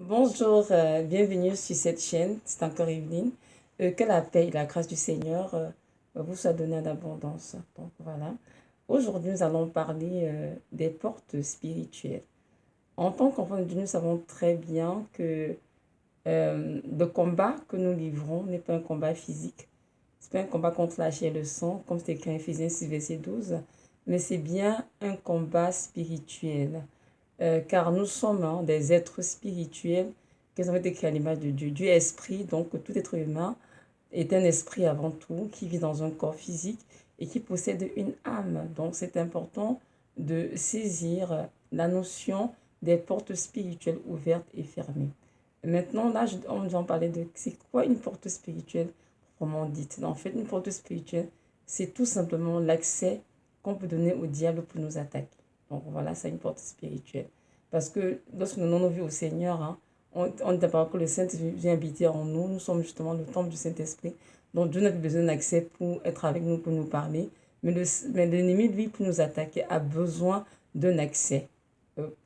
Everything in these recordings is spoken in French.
Bonjour, bienvenue sur cette chaîne, c'est encore Evelyne. Que la paix et la grâce du Seigneur vous soient données en abondance. Donc voilà, aujourd'hui nous allons parler des portes spirituelles. En tant qu'enfants de Dieu, nous savons très bien que le combat que nous livrons n'est pas un combat physique. Ce n'est pas un combat contre la chair et le sang, comme c'est écrit en Ephésiens 6, verset 12, mais c'est bien un combat spirituel. Car nous sommes des êtres spirituels qui ont été créés à l'image de Dieu. Dieu est esprit, donc tout être humain est un esprit avant tout, qui vit dans un corps physique et qui possède une âme. Donc c'est important de saisir la notion des portes spirituelles ouvertes et fermées. Maintenant, là, on va en parler de c'est quoi une porte spirituelle proprement dite. En fait, une porte spirituelle, c'est tout simplement l'accès qu'on peut donner au diable pour nous attaquer. Donc voilà, c'est une porte spirituelle. Parce que lorsque nous donnons nos vies au Seigneur, on dit d'abord que le Saint-Esprit vient habiter en nous. Nous sommes justement le temple du Saint-Esprit. Donc Dieu n'a plus besoin d'accès pour être avec nous, pour nous parler. Mais l'ennemi, lui, pour nous attaquer, a besoin d'un accès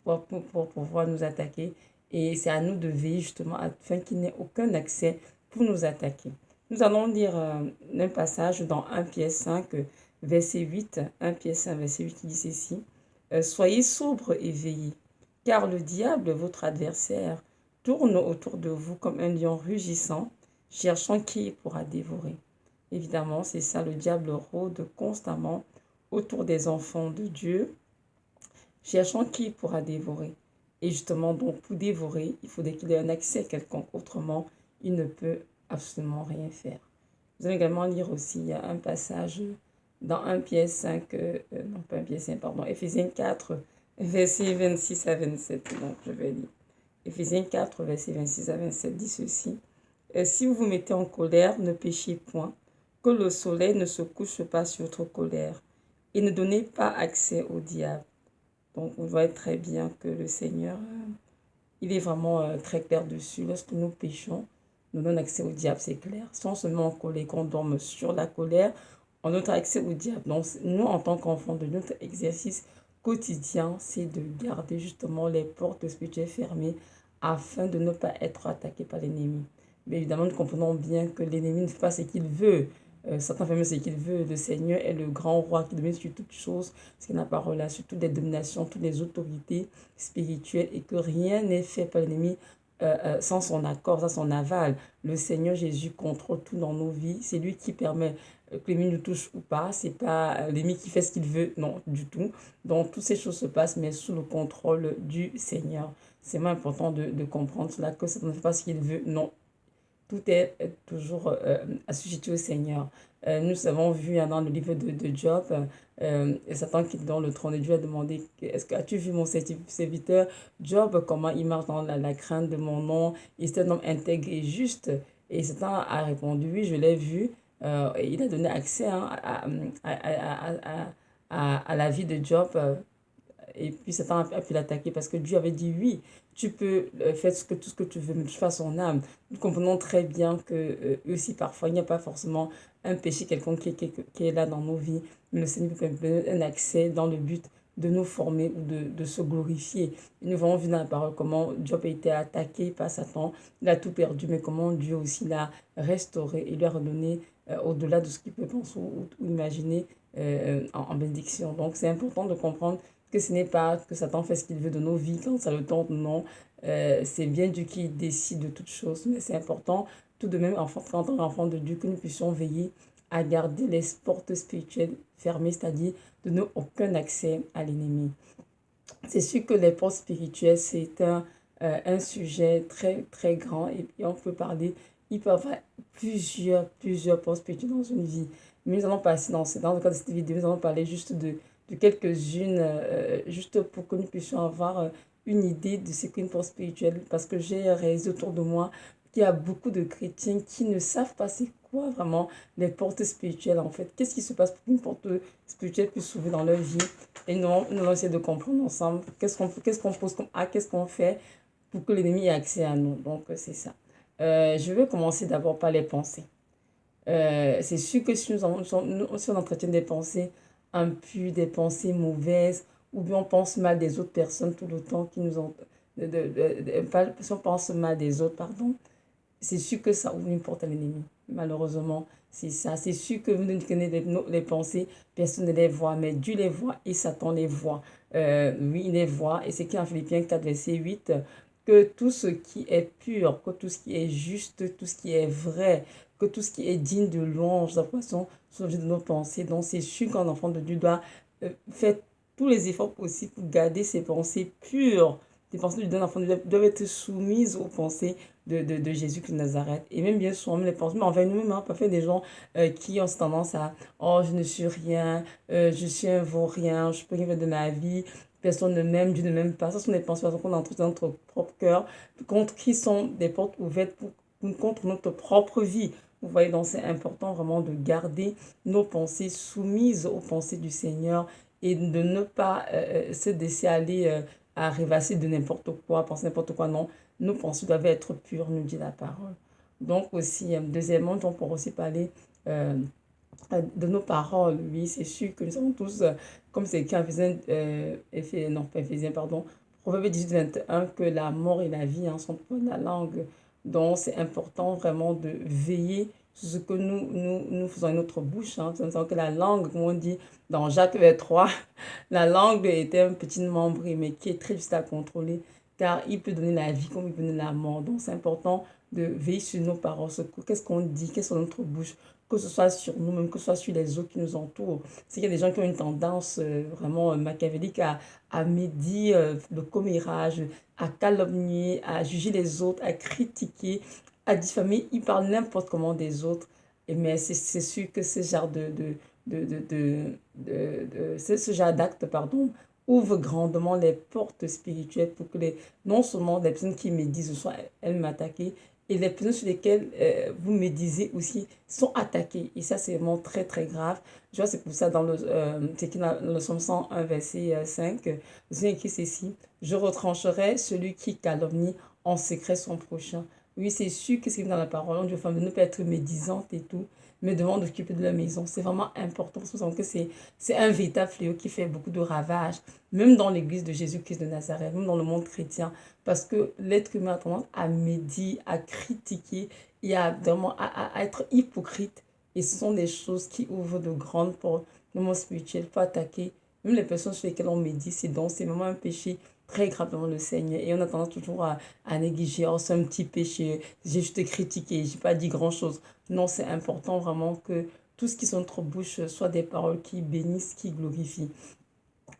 pour pouvoir nous attaquer. Et c'est à nous de veiller justement afin qu'il n'ait aucun accès pour nous attaquer. Nous allons lire un passage dans 1 Pierre 5, verset 8. 1 Pierre 5, verset 8 qui dit ceci. Soyez sobres et veillez, car le diable, votre adversaire, tourne autour de vous comme un lion rugissant, cherchant qui il pourra dévorer. Évidemment, c'est ça, le diable rôde constamment autour des enfants de Dieu, cherchant qui il pourra dévorer. Et justement, donc, pour dévorer, il faudrait qu'il ait un accès quelconque. Autrement, il ne peut absolument rien faire. Vous allez également lire aussi, il y a un passage dans 1 Pierre 5, non pas 1 Pierre 5, pardon, Éphésiens 4, versets 26 à 27. Donc, je vais lire. Éphésiens 4, versets 26 à 27 dit ceci. Si vous vous mettez en colère, ne péchez point, que le soleil ne se couche pas sur votre colère, et ne donnez pas accès au diable. Donc, on voit très bien que le Seigneur, il est vraiment très clair dessus. Lorsque nous péchons, nous donnons accès au diable, c'est clair. Sans seulement en colère, qu'on dorme sur la colère, on a accès au diable. Donc, nous, en tant qu'enfants de notre exercice quotidien, c'est de garder justement les portes spirituelles fermées afin de ne pas être attaqué par l'ennemi. Mais évidemment, nous comprenons bien que l'ennemi ne fait pas ce qu'il veut. Satan fait même ce qu'il veut. Le Seigneur est le grand roi qui domine sur toutes choses, ce qui n'a pas relâché sur toutes les dominations, toutes les autorités spirituelles, et que rien n'est fait par l'ennemi sans son accord, sans son aval. Le Seigneur Jésus contrôle tout dans nos vies. C'est lui qui permet que l'ennemi nous touche ou pas. C'est pas l'ennemi qui fait ce qu'il veut, non, du tout. Donc, toutes ces choses se passent, mais sous le contrôle du Seigneur. C'est vraiment important de comprendre cela, que Satan ne fait pas ce qu'il veut, non. Tout est toujours assujetti au Seigneur. Nous avons vu dans le livre de Job, Satan qui est dans le trône de Dieu a demandé, as-tu vu mon serviteur Job, comment il marche dans la crainte de mon nom, il est un homme intègre et juste. Et Satan a répondu, oui, je l'ai vu. Et il a donné accès à la vie de Job. Et puis Satan a pu l'attaquer parce que Dieu avait dit oui, tu peux faire tout ce que tu veux, mais touche pas son âme. Nous comprenons très bien que aussi parfois il n'y a pas forcément un péché quelconque qui est là dans nos vies, mais le Seigneur nous donne un accès dans le but de nous former ou de se glorifier. Et nous avons vu dans la parole comment Job a été attaqué par Satan, il a tout perdu, mais comment Dieu aussi l'a restauré et lui a redonné au-delà de ce qu'il peut penser ou imaginer en bénédiction. Donc c'est important de comprendre que ce n'est pas que Satan fait ce qu'il veut de nos vies quand ça le tente, non. C'est bien Dieu qui décide de toutes choses, mais c'est important tout de même, en tant qu'enfant de Dieu, que nous puissions veiller à garder les portes spirituelles fermées, c'est-à-dire de n'avoir aucun accès à l'ennemi. C'est sûr que les portes spirituelles, c'est un sujet très, très grand et on peut parler, il peut y avoir plusieurs portes spirituelles dans une vie. Mais nous allons passer dans le cadre de cette vidéo, nous allons parler juste de quelques-unes, juste pour que nous puissions avoir une idée de ce qu'est une porte spirituelle, parce que j'ai réalisé autour de moi qu'il y a beaucoup de chrétiens qui ne savent pas c'est quoi vraiment les portes spirituelles en fait. Qu'est-ce qui se passe pour qu'une porte spirituelle puisse s'ouvrir dans leur vie? Et nous allons essayer de comprendre ensemble qu'est-ce qu'on pose comme acte, qu'est-ce qu'on fait pour que l'ennemi ait accès à nous. Donc, c'est ça. Je vais commencer d'abord par les pensées. C'est sûr que si on entretient des pensées impures, des pensées mauvaises, ou bien on pense mal des autres personnes tout le temps si on pense mal des autres, pardon, c'est sûr que ça ouvre une porte à l'ennemi. Malheureusement, c'est ça. C'est sûr que vous ne connaissez les pensées, personne ne les voit, mais Dieu les voit et Satan les voit. Oui, il les voit. Et c'est qui en Philippiens 4, verset 8, que tout ce qui est pur, que tout ce qui est juste, tout ce qui est vrai, que tout ce qui est digne de louange, d'approbation, soit l'objet de nos pensées. Donc, c'est sûr qu'un enfant de Dieu doit faire tous les efforts possibles pour garder ses pensées pures. Les pensées d'un enfant de Dieu doivent être soumises aux pensées de Jésus de Nazareth. Et même bien souvent, les pensées, mais envers nous-mêmes, hein, parfois des gens qui ont tendance à, oh, je ne suis rien, je suis un vaurien, je peux rien faire de ma vie, personne ne m'aime, Dieu ne m'aime pas. Ce sont des pensées qu'on entretient dans notre propre cœur, contre qui sont des portes ouvertes contre notre propre vie. Vous voyez, donc c'est important vraiment de garder nos pensées soumises aux pensées du Seigneur et de ne pas se laisser aller à rêvasser de n'importe quoi, penser n'importe quoi, non. Nos pensées doivent être pures, nous dit la parole. Donc aussi, deuxièmement, on pourra aussi parler euh, de nos paroles. Oui, c'est sûr que nous savons tous, comme c'est écrit en non, pas Éphésiens, pardon, Proverbe 18, 21, que la mort et la vie sont pour la langue. Donc, c'est important vraiment de veiller sur ce que nous faisons avec notre bouche. Hein. Nous savons que la langue, comme on dit dans Jacques 3, la langue est un petit membre, mais qui est très difficile à contrôler, car il peut donner la vie comme il peut donner la mort. Donc, c'est important de veiller sur nos paroles, qu'est-ce qu'on dit, qu'est-ce sur notre bouche, que ce soit sur nous-mêmes, que ce soit sur les autres qui nous entourent. C'est qu'il y a des gens qui ont une tendance vraiment machiavélique à médire le commérage, à calomnier, à juger les autres, à critiquer, à diffamer. Ils parlent n'importe comment des autres. Mais c'est sûr que ce genre ce genre d'acte, pardon, ouvre grandement les portes spirituelles pour que non seulement les personnes qui médisent soient elles-mêmes attaquées, et les personnes sur lesquelles vous médisez aussi sont attaquées. Et ça, c'est vraiment très, très grave. Je vois, c'est pour ça dans le Somme 101, verset 5, c'est écrit ceci: je retrancherai celui qui calomnie en secret son prochain. Oui, c'est sûr que c'est dans la parole, on dit aux femmes de ne pas être médisantes et tout, mais devant d'occuper de la maison. C'est vraiment important parce que c'est un véritable fléau qui fait beaucoup de ravages, même dans l'église de Jésus-Christ de Nazareth, même dans le monde chrétien, parce que l'être humain a tendance à médire, à critiquer et à, vraiment, à être hypocrite. Et ce sont des choses qui ouvrent de grandes portes. Le monde spirituel faut attaquer. Même les personnes sur lesquelles on médit, c'est vraiment un péché très grave devant le Seigneur. Et on a tendance toujours à négliger. Oh, c'est un petit péché. J'ai juste critiqué. J'ai pas dit grand-chose. Non, c'est important vraiment que tout ce qui sont notre bouche soit des paroles qui bénissent, qui glorifient.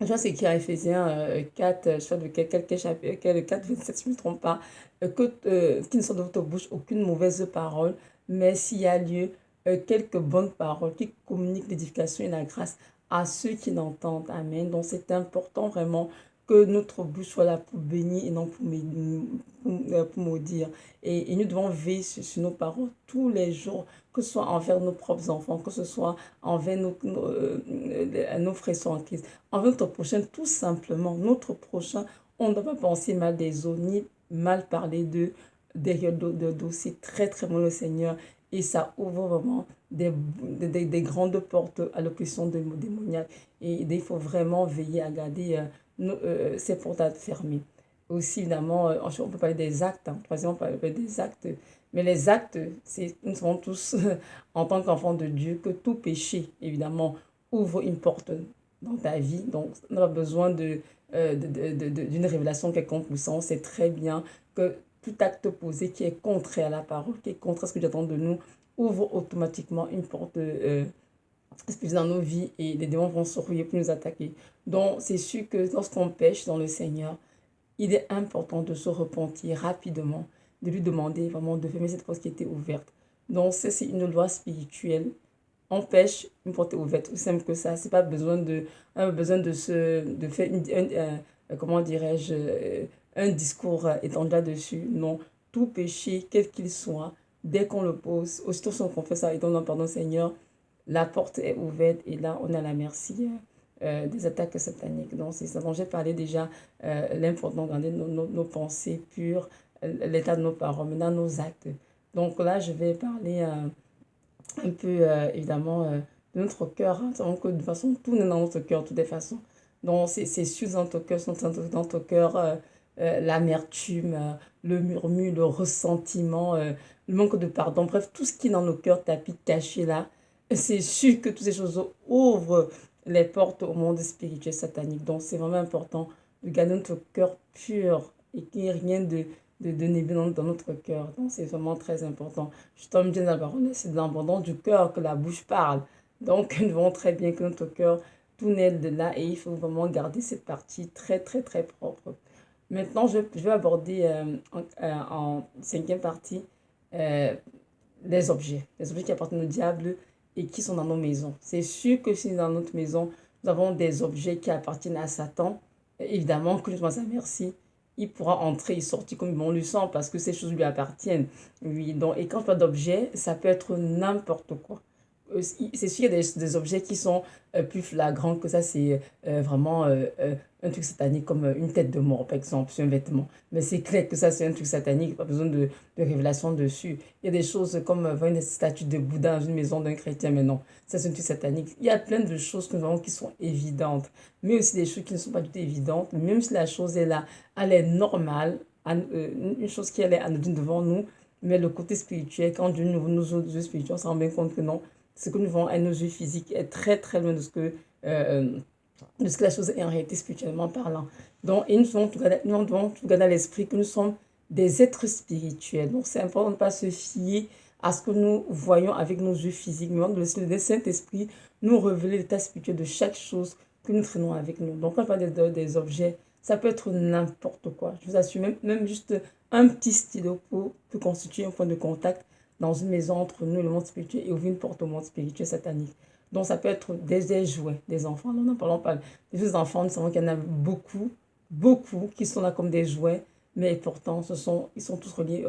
Je vois c'est qui a Ephésiens 4, je sais pas de quel chapitre, quel 4, 27, si je ne me trompe pas, qu'il ne sorte de votre bouche aucune mauvaise parole, mais s'il y a lieu, quelques bonnes paroles qui communiquent l'édification et la grâce à ceux qui l'entendent. Amen. Donc c'est important vraiment que notre bouche soit là pour bénir et non pour maudire. Et nous devons veiller sur nos paroles tous les jours, que ce soit envers nos propres enfants, que ce soit envers nos frères en Christ, envers notre prochain, tout simplement. Notre prochain, on ne doit pas penser mal des autres, ni mal parler d'eux derrière de dos. C'est très, très bon le Seigneur. Et ça ouvre vraiment des grandes portes à l'oppression démoniaque. Et il faut vraiment veiller à garder ces portes fermées. Aussi, évidemment, on peut parler des actes. Hein. Troisièmement, on peut parler des actes. Mais les actes, nous savons tous, en tant qu'enfants de Dieu, que tout péché, évidemment, ouvre une porte dans ta vie. Donc, on n'a pas besoin d'une révélation quelconque pour ça. On sait très bien que tout acte posé qui est contraire à la parole, qui est contraire à ce que j'attends de nous, ouvre automatiquement une porte dans nos vies et les démons vont se rouiller pour nous attaquer. Donc, c'est sûr que lorsqu'on pêche dans le Seigneur, il est important de se repentir rapidement, de lui demander vraiment de fermer cette porte qui était ouverte. Donc, c'est une loi spirituelle. On pêche, une porte est ouverte, aussi simple que ça. C'est pas besoin de faire comment dirais-je, un discours étendu là-dessus. Non, tout péché, quel qu'il soit, dès qu'on le pose, aussitôt qu'on confesse ça et donne pardon Seigneur, la porte est ouverte et là, on est à la merci des attaques sataniques. Donc, c'est ça dont j'ai parlé déjà, l'important de garder nos pensées pures, l'état de nos paroles, maintenant nos actes. Donc là, je vais parler un peu, évidemment, de notre cœur. Hein. Nous savons que de toute façon, tout est dans notre cœur, de toutes les façons. Donc, c'est sûr dans notre cœur, dans notre cœur. l'amertume, le murmure, le ressentiment, le manque de pardon, bref, tout ce qui est dans nos cœurs tapis caché là, c'est sûr que toutes ces choses ouvrent les portes au monde spirituel satanique. Donc c'est vraiment important de garder notre cœur pur et qu'il n'y ait rien de nébuleux dans notre cœur. Donc c'est vraiment très important. Justement, Dieu dans la parole, c'est de l'abondance du cœur que la bouche parle. Donc nous voyons très bien que notre cœur, tout naît de là et il faut vraiment garder cette partie très très très propre. Maintenant, je vais aborder en cinquième partie euh, les objets qui appartiennent au diable et qui sont dans nos maisons. C'est sûr que si dans notre maison, nous avons des objets qui appartiennent à Satan, évidemment que nous sommes à merci. Il pourra entrer et sortir comme bon lui semble parce que ces choses lui appartiennent. Oui, donc, et quand je parle d'objets, ça peut être n'importe quoi. C'est sûr qu'il y a des objets qui sont plus flagrants que ça. C'est vraiment un truc satanique comme une tête de mort, par exemple, sur un vêtement. Mais c'est clair que ça, c'est un truc satanique. Pas besoin de révélation dessus. Il y a des choses comme une statue de Bouddha dans une maison d'un chrétien, mais non. Ça, c'est un truc satanique. Il y a plein de choses que nous avons qui sont évidentes. Mais aussi des choses qui ne sont pas du tout évidentes. Même si la chose est là, elle est normale. Une chose qui elle est anodine devant nous. Mais le côté spirituel, quand Dieu nous ouvre nos yeux spirituels, on se rend bien compte que non, ce que nous voyons à nos yeux physiques est très très loin de ce que la chose est en réalité spirituellement parlant. Donc, et nous devons tout garder à l'esprit que nous sommes des êtres spirituels. Donc, c'est important de ne pas se fier à ce que nous voyons avec nos yeux physiques, mais de laisser le Saint-Esprit nous révéler l'état spirituel de chaque chose que nous traînons avec nous. Donc, quand on parle des objets, ça peut être n'importe quoi. Je vous assure, même juste un petit stylo peut constituer un point de contact dans une maison entre nous et le monde spirituel et ouvrir une porte au monde spirituel satanique. Donc, ça peut être des jouets, des enfants. Nous n'en parlons pas. Les enfants, nous savons qu'il y en a beaucoup, beaucoup qui sont là comme des jouets, mais pourtant, ils sont tous reliés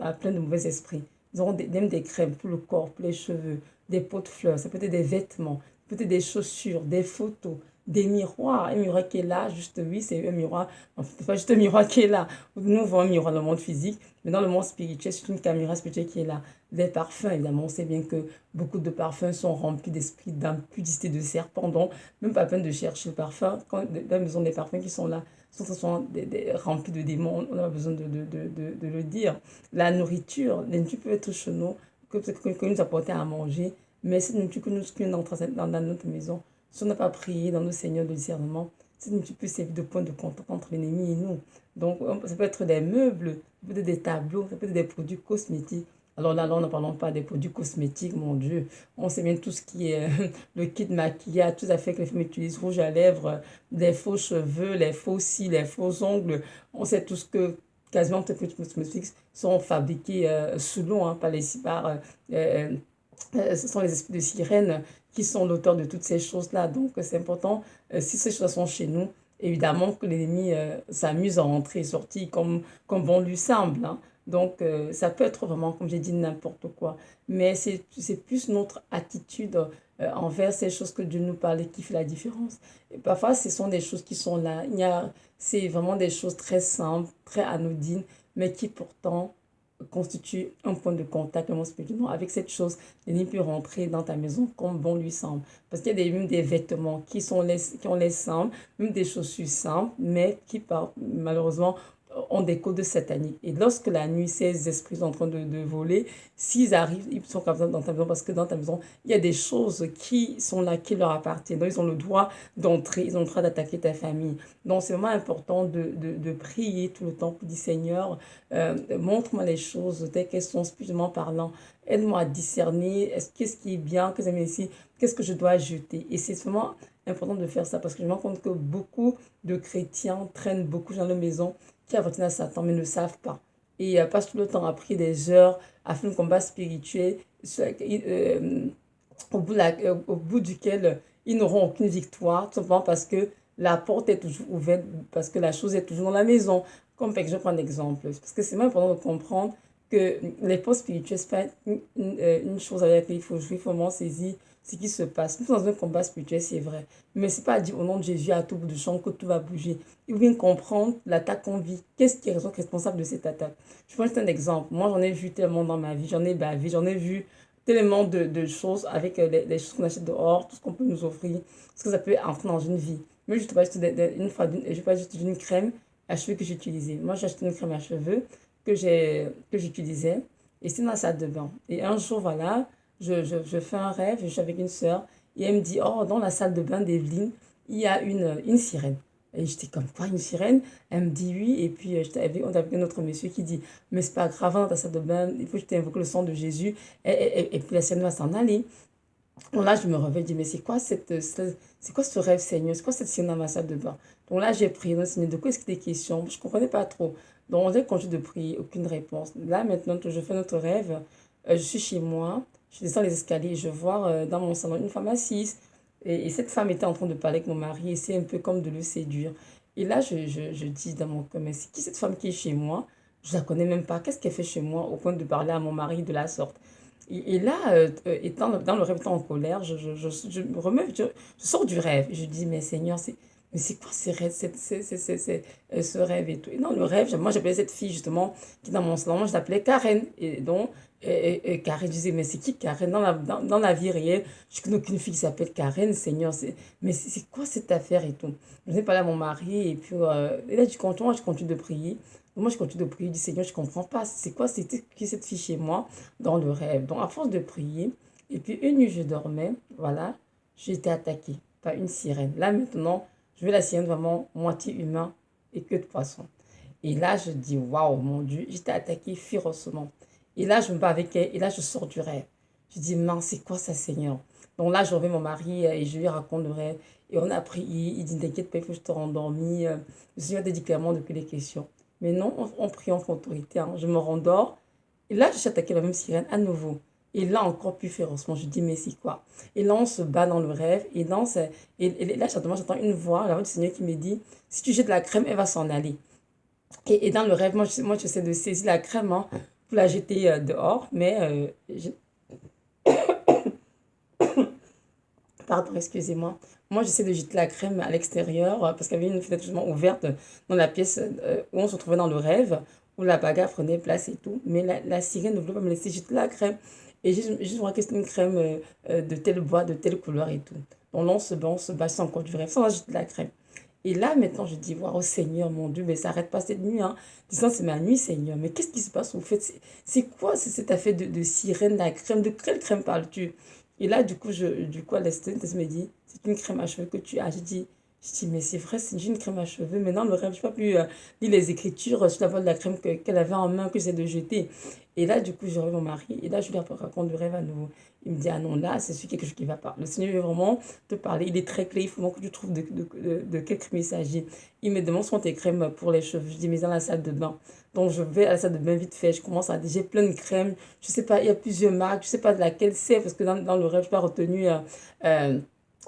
à plein de mauvais esprits. Ils auront même des crèmes pour le corps, pour les cheveux, des pots de fleurs, ça peut être des vêtements, peut-être des chaussures, des photos, des miroirs. Un miroir qui est là, juste, oui, c'est un miroir. En fait, c'est pas juste un miroir qui est là. Nous voyons un miroir dans le monde physique, mais dans le monde spirituel, c'est une caméra spirituelle qui est là. Des parfums, évidemment, on sait bien que beaucoup de parfums sont remplis d'esprit d'impudicité de serpent. Donc, même pas peine de chercher le parfum. Quand la maison des parfums qui sont là sont remplis de démons, on a besoin de le dire. La nourriture peut être chez nous, que nous apporter à manger, mais cette nourriture que nous entrons dans notre maison, si on n'a pas prié dans nos seigneurs de discernement, cette nourriture peut servir de point de contact entre l'ennemi et nous. Donc, ça peut être des meubles, ça peut être des tableaux, ça peut être des produits cosmétiques. Alors là, ne parlons pas des produits cosmétiques, mon Dieu. On sait bien tout ce qui est le kit maquillage, tout à fait que les femmes utilisent, rouge à lèvres, les faux cheveux, les faux cils, les faux ongles. On sait tout ce que quasiment toutes les cosmétiques sont fabriqués sous l'eau, hein, ce sont les esprits de sirène qui sont l'auteur de toutes ces choses-là. Donc, c'est important, si ces choses sont chez nous, évidemment que l'ennemi s'amuse à rentrer et sortir comme bon lui semble. Hein. Donc, ça peut être vraiment, comme j'ai dit, n'importe quoi. Mais c'est plus notre attitude envers ces choses que Dieu nous parle qui fait la différence. Et parfois, ce sont des choses qui sont là. C'est vraiment des choses très simples, très anodines, mais qui pourtant constituent un point de contact le monde spirituel. Non, avec cette chose, l'ennemi peut rentrer dans ta maison comme bon lui semble. Parce qu'il y a même des vêtements qui ont les simples, même des chaussures simples, mais qui malheureusement ont des codes sataniques. Et lorsque la nuit, ces esprits sont en train de voler, s'ils arrivent, ils sont capables dans ta maison parce que dans ta maison, il y a des choses qui sont là, qui leur appartiennent. Donc, ils ont le droit d'entrer, ils ont le droit d'attaquer ta famille. Donc, c'est vraiment important de prier tout le temps pour dire Seigneur, montre-moi les choses telles qu'elles sont spirituellement parlant. Aide-moi à discerner qu'est-ce qui est bien, qu'est-ce qui est ici, qu'est-ce que je dois ajouter. Et c'est vraiment important de faire ça parce que je me rends compte que beaucoup de chrétiens traînent beaucoup dans leur maison qui appartiennent à Satan mais ne savent pas. Et passent tout le temps à prier des heures, à faire un combat spirituel au bout duquel ils n'auront aucune victoire, tout simplement parce que la porte est toujours ouverte, parce que la chose est toujours dans la maison. Comme par exemple, je prends un exemple, parce que c'est vraiment important de comprendre que les postes spirituels, ce n'est pas une chose avec laquelle il faut jouer, il faut vraiment saisir ce qui se passe. Nous sommes dans un combat spirituel, c'est vrai. Mais ce n'est pas à dire au nom de Jésus à tout bout de champ que tout va bouger. Il faut bien comprendre l'attaque qu'on vit. Qu'est-ce qui est responsable de cette attaque? Je prends juste un exemple. Moi, j'en ai vu tellement dans ma vie. J'en ai bavé, j'en ai vu tellement de choses avec les choses qu'on achète dehors, tout ce qu'on peut nous offrir, ce que ça peut entrer dans une vie. Mais je ne pas juste une fois, je pas juste une crème à cheveux que j'utilisais. Moi, j'ai acheté une crème à cheveux que j'utilisais et c'était dans la salle de bain. Et un jour, voilà, je fais un rêve, je suis avec une sœur et elle me dit, oh, dans la salle de bain d'Evelyne, il y a une sirène. Et j'étais comme, quoi, une sirène? Elle me dit oui. Et puis, on avait un autre monsieur qui dit, mais c'est pas grave, dans ta salle de bain, il faut que je t'invoque le sang de Jésus. Et puis, la sirène va s'en aller. Donc là, je me réveille, je dis, mais c'est quoi ce rêve, Seigneur? C'est quoi cette scène dans ma salle de bain? Donc là, j'ai prié, non, Seigneur, de quoi est-ce qu'il est question? Je ne comprenais pas trop. Donc, j'ai continué de prier, aucune réponse. Là, maintenant que je fais notre rêve, je suis chez moi, je descends les escaliers, je vois dans mon salon une femme assise. Et cette femme était en train de parler avec mon mari, et c'est un peu comme de le séduire. Et là, je dis dans mon cœur, mais c'est qui cette femme qui est chez moi? Je ne la connais même pas. Qu'est-ce qu'elle fait chez moi au point de parler à mon mari de la sorte? Et là, étant dans le rêve, étant en colère, je me remets, je sors du rêve. Je dis, mais Seigneur, mais c'est quoi ces rêves, ce rêve et tout. Et dans le rêve, moi, j'appelais cette fille, justement, qui est dans mon salon, je l'appelais Karen. Et donc, Karen, je disais, mais c'est qui Karen dans la vie réelle? Je connais aucune fille qui s'appelle Karen, Seigneur. Mais c'est quoi cette affaire et tout? Je n'ai pas là à mon mari, et puis, et là, je continue de prier. Moi, je continue de prier, je dis, Seigneur, je ne comprends pas. C'est quoi, c'était qui cette fille chez moi? Dans le rêve. Donc, à force de prier, et puis une nuit, je dormais, voilà, j'ai été attaquée par une sirène. Là, maintenant, je veux la sirène vraiment moitié humain et que de poisson. Et là, je dis, waouh, mon Dieu, j'étais attaquée férocement. Et là, je me bats avec elle, et là, je sors du rêve. Je dis, mince, c'est quoi ça, Seigneur? Donc là, je reviens mon mari et je lui raconte le rêve. Et on a prié, il dit, t'inquiète pas, il faut que je te rendormis. Le Seigneur te dit clairement de les questions. Mais non, on prie en autorité. Hein. Je me rendors. Et là, je suis attaquée la même sirène à nouveau. Et là, encore plus férocement, je dis, mais c'est quoi? Et là, on se bat dans le rêve. Et là, j'entends une voix, la voix du Seigneur qui me dit, si tu jettes la crème, elle va s'en aller. Et dans le rêve, moi, j'essaie de saisir la crème hein, pour la jeter dehors. Mais, pardon, excusez-moi. Moi, j'essaie de jeter la crème à l'extérieur parce qu'il y avait une fenêtre justement ouverte dans la pièce où on se trouvait dans le rêve, où la bagarre prenait place et tout. Mais la sirène ne voulait pas me laisser jeter la crème. Et juste vois que c'était une crème de tel bois, de telle couleur et tout. Donc là, on se bat, c'est encore du rêve, sans jeter la crème. Et là, maintenant, je dis, waouh, Seigneur, mon Dieu, mais ça n'arrête pas cette nuit. Hein. Disant, c'est ma nuit, Seigneur. Mais qu'est-ce qui se passe au fait? C'est quoi cette affaire de sirène, la crème? De quelle crème parles-tu? Et là, du coup, à l'instant, elle me dit, c'est une crème à cheveux que tu as. Je dis, mais c'est vrai, c'est une crème à cheveux. Maintenant, le rêve, je ne peux pas plus lire les écritures sur la voie de la crème qu'elle avait en main, que j'essaie de jeter. Et là, du coup, je reviens mon mari. Et là, je lui raconte le rêve à nouveau. Il me dit, ah non, là, c'est sûr quelque chose qui ne va pas. Le Seigneur veut vraiment te parler. Il est très clair. Il faut vraiment que tu trouves de quelle crème il s'agit. Il me demande sont tes crèmes pour les cheveux. Je dis, mais dans la salle de bain. Donc, je vais à la salle de bain vite fait. Je commence à dire, j'ai plein de crèmes. Je sais pas, il y a plusieurs marques. Je sais pas de laquelle c'est parce que dans le rêve, je n'ai pas retenu euh,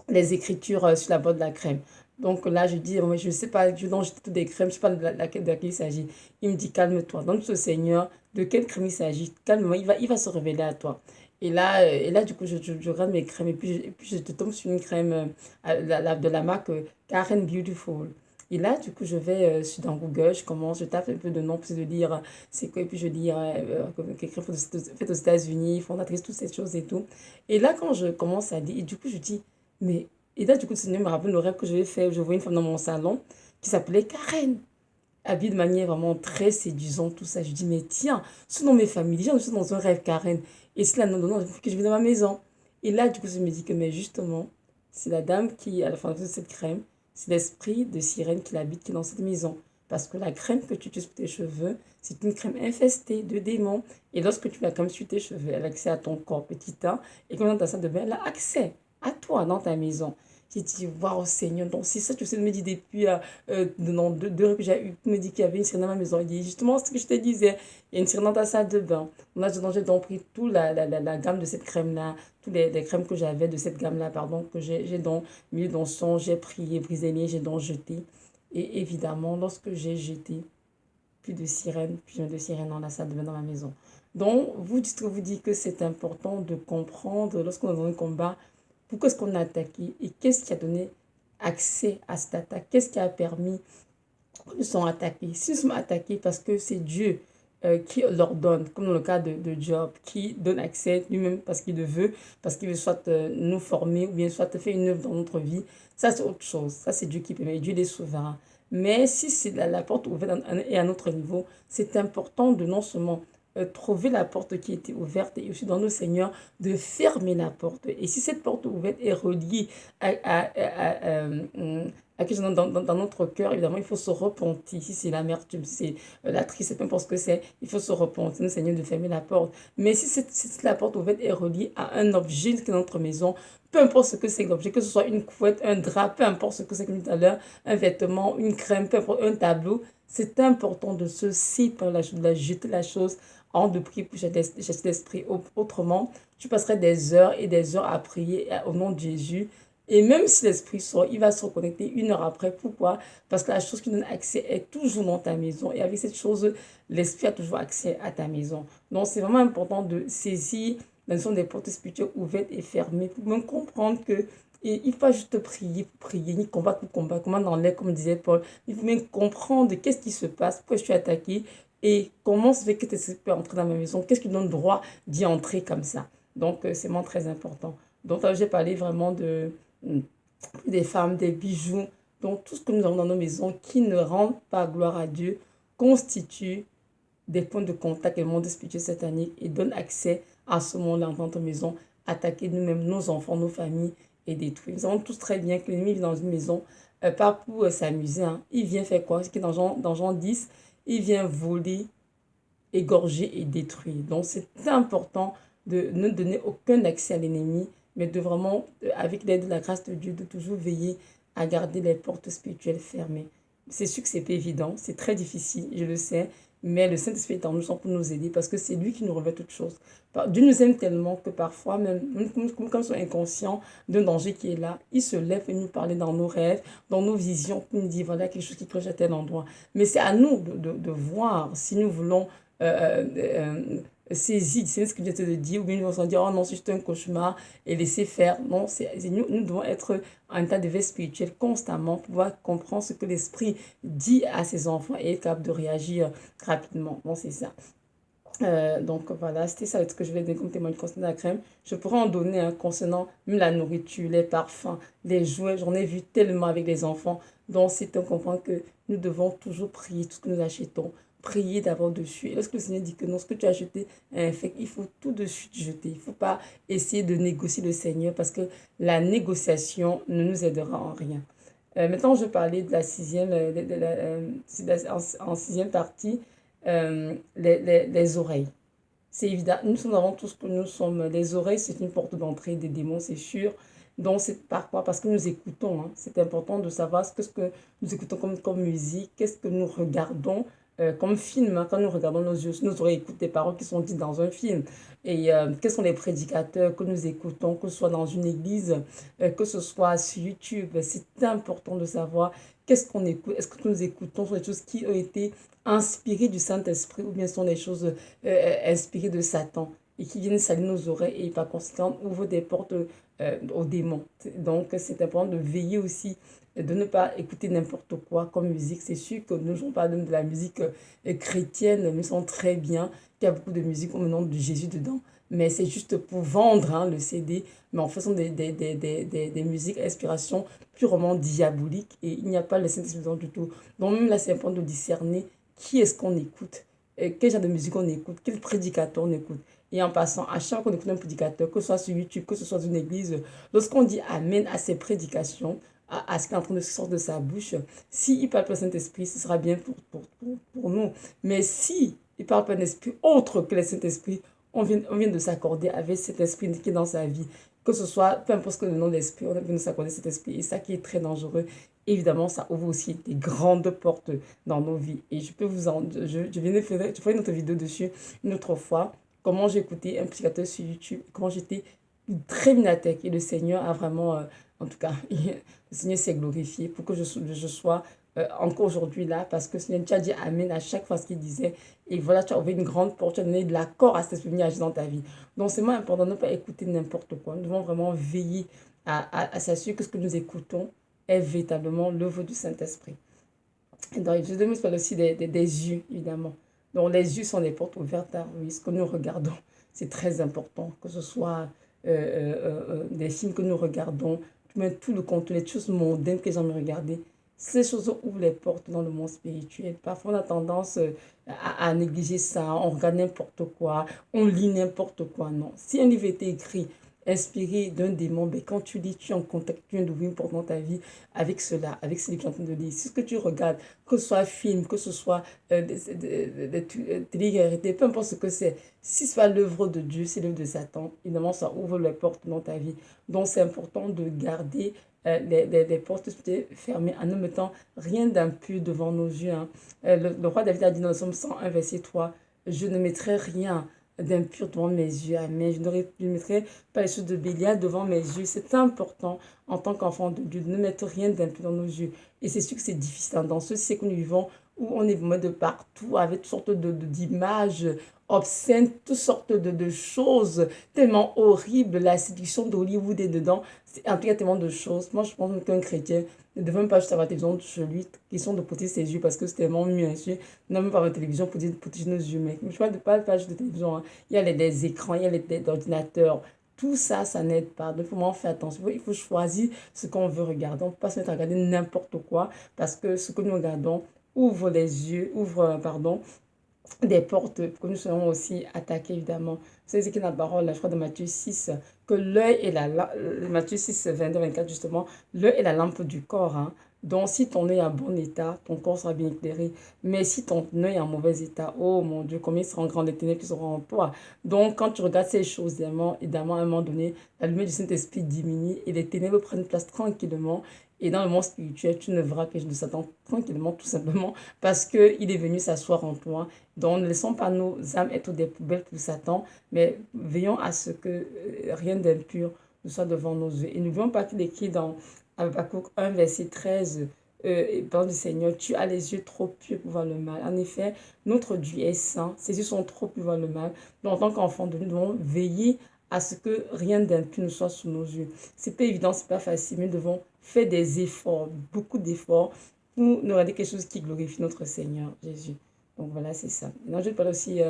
les écritures sur la boîte de la crème. Donc là, je dis, je ne sais pas, je donne toutes des crèmes, je ne sais pas de laquelle il s'agit. Il me dit, calme-toi, donne ce Seigneur, de quelle crème il s'agit, calme-moi, il va se révéler à toi. Et là du coup, je regarde mes crèmes et puis je te tombe sur une crème de la marque Karen Beautiful. Et là, du coup, je vais dans Google, je tape un peu de nom, puis de lire c'est quoi, et puis je lis quelqu'un fait aux États-Unis, fondatrice, toutes ces choses et tout. Et là, quand je commence à lire, et du coup, je dis, mais. Et là, du coup, le Seigneur me rappelle le rêve que je vais faire. Je vois une femme dans mon salon qui s'appelait Karen, habillée de manière vraiment très séduisante, tout ça. Je dis, mais tiens, ce nom m'est familier, je suis dans un rêve Karen. Et c'est là, non, non, non, il faut que je vienne dans ma maison. Et là, du coup, je me dis que, mais justement, c'est la dame qui, à la fin de cette crème, c'est l'esprit de sirène qui l'habite, qui est dans cette maison. Parce que la crème que tu utilises pour tes cheveux, c'est une crème infestée de démons. Et lorsque tu la crèmes sur tes cheveux, elle a accès à ton corps petit temps. Et quand dans ta salle de bain, elle a accès à toi dans ta maison. J'ai dit, waouh, Seigneur, donc c'est ça que tu sais me dire depuis non, deux que j'ai eu, tu me dis qu'il y avait une sirène dans ma maison. Il dit, justement, ce que je te disais, il y a une sirène dans ta salle de bain. Là, j'ai donc pris toute la gamme de cette crème-là, toutes les crèmes que j'avais de cette gamme-là, pardon, que j'ai donc mis dans son, j'ai prié, brisé les, j'ai donc jeté. Et évidemment, lorsque j'ai jeté, plus de sirène dans la salle de bain dans ma maison. Donc, vous dites que c'est important de comprendre lorsqu'on est dans un combat pourquoi est-ce qu'on a attaqué et qu'est-ce qui a donné accès à cette attaque? Qu'est-ce qui a permis qu'ils sont attaqués? S'ils sont attaqués parce que c'est Dieu qui leur donne, comme dans le cas de Job, qui donne accès lui-même parce qu'il veut soit nous former ou bien soit faire une œuvre dans notre vie, ça c'est autre chose. Ça c'est Dieu qui permet. Dieu est souverain. Mais si c'est la porte ouverte et à notre niveau, c'est important de non seulement trouver la porte qui était ouverte et aussi dans nos Seigneur de fermer la porte. Et si cette porte ouverte est reliée à quelque chose dans notre cœur, évidemment, il faut se repentir. Si c'est l'amertume, si c'est la tristesse, peu importe ce que c'est, il faut se repentir, nous, Seigneur, de fermer la porte. Mais si la porte ouverte est reliée à un objet qui est dans notre maison, peu importe ce que c'est l'objet, que ce soit une couette, un drap, peu importe ce que c'est comme tout à l'heure, un vêtement, une crème, peu importe, un tableau, c'est important de se séparer de la jeter la chose en de prier pour chasser l'esprit. Autrement, tu passerais des heures et des heures à prier au nom de Jésus. Et même si l'esprit sort, il va se reconnecter 1 heure après. Pourquoi? Parce que la chose qui donne accès est toujours dans ta maison. Et avec cette chose, l'esprit a toujours accès à ta maison. Donc, c'est vraiment important de saisir la notion des portes spirituelles ouvertes et fermées pour même comprendre que et il ne faut pas juste prier pour prier, ni combattre pour combattre, comme dans l'air, comme disait Paul. Il faut même comprendre qu'est-ce qui se passe, pourquoi je suis attaqué et comment se fait que tu peux entrer dans ma maison, qu'est-ce qui donne droit d'y entrer comme ça. Donc, c'est vraiment très important. Donc, là, j'ai parlé vraiment des femmes, des bijoux, donc tout ce que nous avons dans nos maisons qui ne rendent pas gloire à Dieu constitue des points de contact avec le monde spirituel satanique et donne accès à ce monde-là dans notre maison, attaquer nous-mêmes, nos enfants, nos familles et détruire. Nous savons tous très bien que l'ennemi vit dans une maison, pas pour s'amuser. Hein. Il vient faire quoi? C'est que dans Jean 10, il vient voler, égorger et détruire. Donc c'est important de ne donner aucun accès à l'ennemi, mais de vraiment, avec l'aide de la grâce de Dieu, de toujours veiller à garder les portes spirituelles fermées. C'est sûr que c'est pas évident, c'est très difficile, je le sais, mais le Saint-Esprit est en nous pour nous aider parce que c'est lui qui nous révèle toutes choses. Dieu nous aime tellement que parfois, même comme son inconscient d'un danger qui est là, il se lève et nous parler dans nos rêves, dans nos visions, pour nous dire voilà quelque chose qui cloche à tel endroit. Mais c'est à nous de voir si nous voulons saisir, c'est ce que je te dire, ou bien nous allons dire, oh non, c'est juste un cauchemar, et laisser faire. Non, nous devons être en état de veille spirituelle constamment, pour pouvoir comprendre ce que l'esprit dit à ses enfants et être capable de réagir rapidement. Bon, c'est ça. Donc voilà, c'était ça ce que je vais donner comme témoignage concernant la crème. Je pourrais en donner un concernant même la nourriture, les parfums, les jouets. J'en ai vu tellement avec les enfants. Donc c'est un comprendre que nous devons toujours prier tout ce que nous achetons. Prier d'abord dessus. Et lorsque le Seigneur dit que non, ce que tu as acheté est infect, il faut tout de suite jeter. Il ne faut pas essayer de négocier le Seigneur parce que la négociation ne nous aidera en rien. Maintenant, je vais parler de la sixième, en sixième partie, les oreilles. C'est évident, nous avons tous que nous sommes, les oreilles, c'est une porte d'entrée des démons, c'est sûr. Donc, c'est par quoi? Parce que nous écoutons. Hein. C'est important de savoir ce que nous écoutons comme musique, qu'est-ce que nous regardons comme film. Hein. Quand nous regardons nos oreilles écoutent des paroles qui sont dites dans un film. Et quels sont les prédicateurs que nous écoutons, que ce soit dans une église, que ce soit sur YouTube. C'est important de savoir qu'est-ce qu'on écoute. Est-ce que nous écoutons sur des choses qui ont été inspirées du Saint-Esprit ou bien sont des choses inspirées de Satan et qui viennent salir nos oreilles et par conséquent ouvrent des portes aux démons. Donc c'est important de veiller aussi, de ne pas écouter n'importe quoi comme musique. C'est sûr que nous ne pas de la musique chrétienne, mais sont très bien, qu'il y a beaucoup de musique au nom de Jésus dedans. Mais c'est juste pour vendre hein, le CD, mais en faisant des musiques à inspiration purement diabolique et il n'y a pas le Saint-Esprit dedans du tout. Donc même là, c'est important de discerner qui est-ce qu'on écoute, quel genre de musique on écoute, quel prédicateur on écoute. Et en passant, à chaque fois qu'on écoute un prédicateur, que ce soit sur YouTube, que ce soit dans une église, lorsqu'on dit Amen à ses prédications, à ce qui est en train de sortir de sa bouche, s'il parle par le Saint-Esprit, ce sera bien pour nous. Mais si il parle par un esprit autre que le Saint-Esprit, on vient de s'accorder avec cet esprit qui est dans sa vie. Que ce soit, peu importe que le nom de l'esprit, on vient de s'accorder cet esprit. Et ça qui est très dangereux, évidemment, ça ouvre aussi des grandes portes dans nos vies. Et je peux vous en... Je viens de faire, je ferai une autre vidéo dessus une autre fois. Comment j'ai écouté un psychiatre sur YouTube. Comment j'étais très minatek. Et le Seigneur a vraiment... en tout cas, le Seigneur s'est glorifié pour que je sois encore aujourd'hui là. Parce que le Seigneur, tu as dit Amen à chaque fois ce qu'il disait. Et voilà, tu as ouvert une grande porte. Tu as donné de l'accord à cet esprit agir dans ta vie. Donc, c'est vraiment important de ne pas écouter n'importe quoi. Nous devons vraiment veiller à s'assurer que ce que nous écoutons est véritablement l'œuvre du Saint-Esprit. Donc, je demande aussi des yeux, évidemment. Donc, les yeux sont des portes ouvertes à oui, ce que nous regardons. C'est très important, que ce soit des films que nous regardons, même tout le contenu, les choses mondaines que j'aime regarder. Ces choses ouvrent les portes dans le monde spirituel. Parfois, on a tendance à négliger ça. On regarde n'importe quoi, on lit n'importe quoi. Non. Si un livre était écrit, inspiré d'un démon, ben, quand tu lis, tu es en contact, tu viens d'ouvrir une porte dans ta vie avec cela, avec ce livre que tu es en train de lire. Si ce que tu regardes, que ce soit film, que ce soit télé-réalité, peu importe ce que c'est, si ce n'est pas l'œuvre de Dieu, c'est l'œuvre de Satan, évidemment, ça ouvre les portes dans ta vie. Donc, c'est important de garder les portes fermées en ne mettant rien d'impur devant nos yeux. Hein. Le roi David a dit dans le psaume 101, verset 3, je ne mettrai rien d'impur devant mes yeux. Amen. Je ne mettrai pas les choses de Bélial devant mes yeux. C'est important en tant qu'enfant de Dieu de ne mettre rien d'impur dans nos yeux. Et c'est sûr que c'est difficile. Hein. Dans ce siècle que nous vivons, où on est vraiment de partout, avec toutes sortes d'images obscènes, toutes sortes de choses tellement horribles. La séduction d'Hollywood est dedans. En tout cas, tellement de choses. Moi, je pense qu'un chrétien ne devrait même pas juste avoir la télévision sur lui, question de protéger ses yeux, parce que c'est tellement mieux, hein. Non, même pas la télévision pour protéger nos yeux, mais je parle de pas juste de télévision. Hein. Il y a des écrans, il y a les ordinateurs. Tout ça, ça n'aide pas. Donc, il faut vraiment faire attention. Il faut choisir ce qu'on veut regarder. On ne peut pas se mettre à regarder n'importe quoi, parce que ce que nous regardons ouvre les yeux, pardon, des portes que nous serons aussi attaqués, évidemment. C'est écrit dans la parole, je crois, de Matthieu 6, que l'œil est Matthieu 6, 22, 24, justement, l'œil est la lampe du corps. Hein. Donc, si ton œil est en bon état, ton corps sera bien éclairé. Mais si ton œil est en mauvais état, oh mon Dieu, combien seront grandes les ténèbres qui seront en toi. Donc, quand tu regardes ces choses, évidemment, à un moment donné, la lumière du Saint-Esprit diminue et les ténèbres prennent place tranquillement. Et dans le monde spirituel, tu ne verras que les de Satan tranquillement, tout simplement, parce qu'il est venu s'asseoir en toi. Donc, ne laissons pas nos âmes être des poubelles pour Satan, mais veillons à ce que rien d'impur ne soit devant nos yeux. Et n'oublions pas qu'il est écrit dans Habakkuk 1, verset 13, parle du Seigneur, tu as les yeux trop purs pour voir le mal. En effet, notre Dieu est saint, ses yeux sont trop purs pour voir le mal. Donc, en tant qu'enfant de nous, nous devons veiller à ce que rien d'impur ne soit sous nos yeux. C'est pas évident, c'est pas facile, mais nous devons faire des efforts, beaucoup d'efforts, pour nous regarder quelque chose qui glorifie notre Seigneur Jésus. Donc voilà, c'est ça. Maintenant, je parle aussi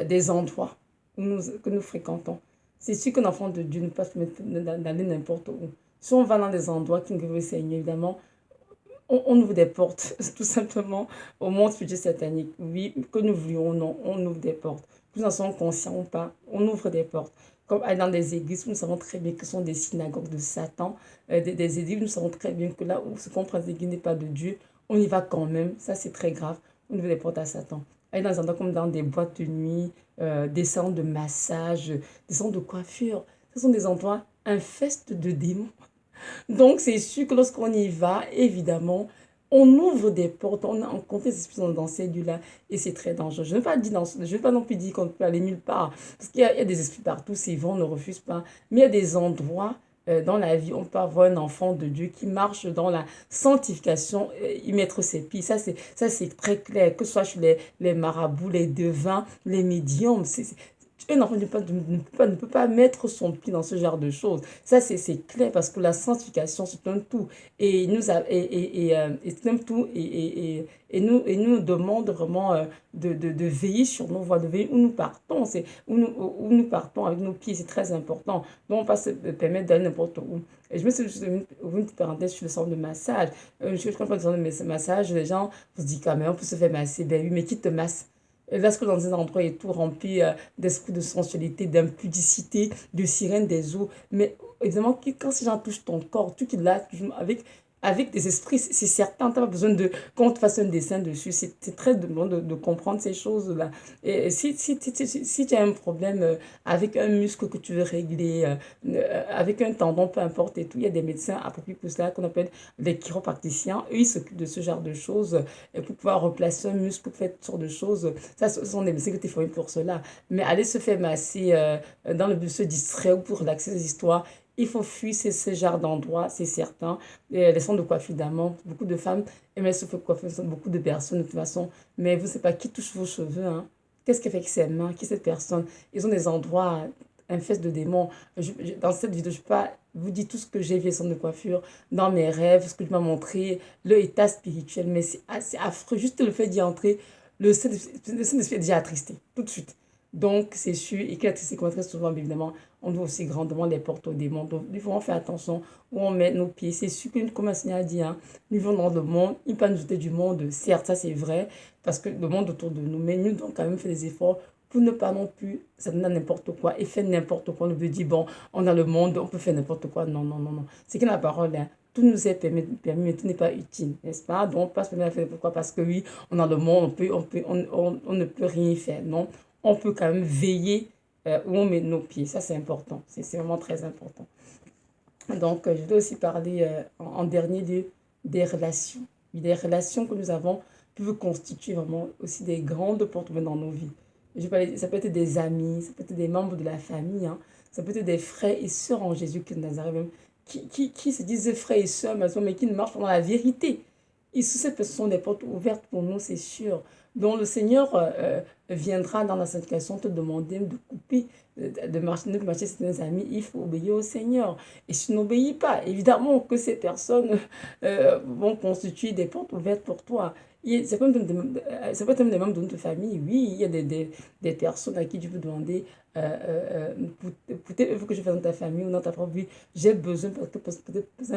des endroits que nous fréquentons. C'est sûr qu'un enfant de Dieu ne peut pas se permettre d'aller n'importe où. Si on va dans des endroits qui ne glorifient le Seigneur, évidemment, on ouvre des portes, tout simplement, au monde spirituel satanique. Oui, que nous voulions ou non, on ouvre des portes. Que nous en sommes conscients ou pas, on ouvre des portes. Comme dans des églises, nous savons très bien que ce sont des synagogues de Satan, des églises, nous savons très bien que là où ce qu'on prend des églises n'est pas de Dieu, on y va quand même. Ça, c'est très grave. On ouvre des portes à Satan. Aller dans des endroits comme dans des boîtes de nuit, des salons de massage, des salons de coiffure. Ce sont des endroits infestes de démons. Donc, c'est sûr que lorsqu'on y va, évidemment, on ouvre des portes, on rencontre des esprits dans ces lieux-là, et c'est très dangereux. Je ne vais pas non plus dire qu'on ne peut aller nulle part, parce qu'il y a des esprits partout, c'est vrai, on ne refuse pas, mais il y a des endroits dans la vie, on peut avoir un enfant de Dieu qui marche dans la sanctification, y mettre ses pieds. Ça, c'est très clair, que ce soit chez les marabouts, les devins, les médiums, un enfant ne peut pas mettre son pied dans ce genre de choses. Ça, c'est clair parce que la sanctification, c'est un tout. C'est un tout. Et nous demande vraiment de veiller sur nos voies, de veiller où nous partons. C'est où nous partons avec nos pieds, c'est très important. Donc, on ne peut pas se permettre d'aller n'importe où. Et je me suis ouvert une petite parenthèse sur le centre de massage. Je crois que dans le centre de massage, les gens se disent quand même, on peut se faire masser. Ben oui, mais qui te masse? Et lorsque dans un endroit est tout rempli d'esprit de sensualité, d'impudicité, de sirène des eaux, mais évidemment, quand ces gens touchent ton corps, tu quittes là avec des esprits, c'est certain, tu n'as pas besoin qu'on te fasse un dessin dessus. C'est très bon de comprendre ces choses-là. Et si tu as un problème avec un muscle que tu veux régler, avec un tendon, peu importe et tout, il y a des médecins appropriés pour cela qu'on appelle les chiropracticiens. Eux, ils s'occupent de ce genre de choses pour pouvoir replacer un muscle, pour faire toutes sortes de choses. Ça, ce sont des médecins qui étaient formés pour cela. Mais aller se faire masser dans le but de se distraire ou pour relaxer les histoires, il faut fuir ce genre d'endroits, c'est certain. Et les centres de coiffure, évidemment, beaucoup de femmes aiment se faire coiffer, beaucoup de personnes de toute façon. Mais vous ne savez pas qui touche vos cheveux, hein. Qu'est-ce qu'elle fait avec ses mains? Qui est cette personne? Ils ont des endroits infestes de démons. Dans cette vidéo, je ne peux pas vous dire tout ce que j'ai vu au centre de coiffure, dans mes rêves, ce que je m'as montré, le état spirituel. Mais c'est assez affreux. Juste le fait d'y entrer, le Saint-Esprit est déjà attristé, tout de suite. Donc, c'est sûr, et que c'est comme très souvent, évidemment, on ouvre aussi grandement les portes au démon. Donc, il faut faire attention où on met nos pieds. C'est sûr que, comme le Seigneur a dit, hein, nous vivons dans le monde, il peut nous jeter du monde, certes, ça c'est vrai, parce que le monde autour de nous, mais nous devons quand même faire des efforts pour ne pas non plus s'adonner à n'importe quoi et faire n'importe quoi. On veut dire, bon, on a le monde, on peut faire n'importe quoi. Non, non, non, non. C'est que la parole, hein, tout nous est permis, mais tout n'est pas utile, n'est-ce pas? Donc, pas se permettre de faire pourquoi? Parce que oui, on a le monde, on ne peut rien faire. Non, on peut quand même veiller où on met nos pieds. Ça, c'est important. C'est vraiment très important. Donc, je dois aussi parler en dernier lieu des relations. Des relations que nous avons peuvent constituer vraiment aussi des grandes portes dans nos vies. Ça peut être des amis, ça peut être des membres de la famille, hein, ça peut être des frères et sœurs en Jésus-Christ de Nazareth, même, qui se disent frères et sœurs, mais qui ne marchent pas dans la vérité. Et sous cette personne sont des portes ouvertes pour nous, c'est sûr. Donc le Seigneur viendra dans la sanctification te demander de couper, de marcher certains amis. Il faut obéir au Seigneur. Et si tu n'obéis pas, évidemment que ces personnes vont constituer des portes ouvertes pour toi. Ça peut être même des membres de notre famille. Oui, il y a des personnes à qui tu peux demander peut-être il faut que je fasse dans ta famille ou dans ta propre vie. J'ai besoin,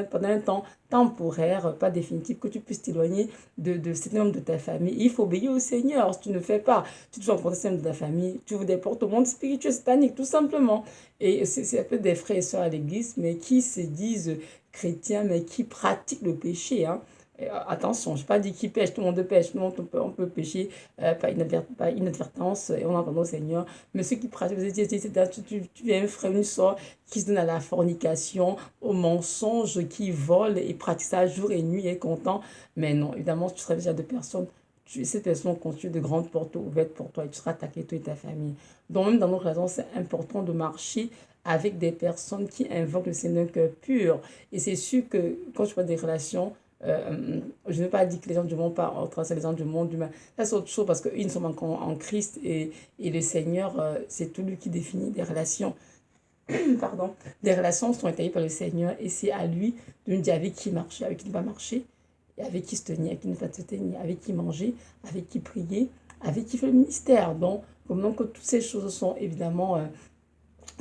pendant un temps temporaire, pas définitif, que tu puisses t'éloigner de cet homme de ta famille. Il faut obéir au Seigneur. Si tu ne fais pas, tu te rencontres cet homme de ta famille, tu ouvres des portes au monde spirituel satanique, tout simplement. Et c'est un peu des frères et sœurs à l'église, mais qui se disent chrétiens, mais qui pratiquent le péché, hein. Attention, je n'ai pas dit qui pêche, tout le monde pêche, tout le monde on peut pécher par inadvertance et on entend au Seigneur. Mais ceux qui pratiquent, tu es un frère, une soeur qui se donne à la fornication, au mensonge, qui vole et pratique ça jour et nuit et est content. Mais non, évidemment, tu seras déjà de personnes. Ces personnes constituent de grandes portes ouvertes pour toi et tu seras attaqué, toi et ta famille. Donc, même dans nos raisons, c'est important de marcher avec des personnes qui invoquent le Seigneur cœur pur. Et c'est sûr que quand je parle des relations, je ne veux pas dire que les gens du monde partent tracer les gens du monde humain. Ça, c'est autre chose parce qu'ils sont encore en Christ et le Seigneur, c'est tout lui qui définit des relations. Pardon. Des relations sont établies par le Seigneur et c'est à lui de nous dire avec qui marcher, avec qui ne pas marcher, et avec qui se tenir, avec qui ne pas se tenir, avec qui manger, avec qui prier, avec qui faire le ministère. Donc, comme que toutes ces choses sont évidemment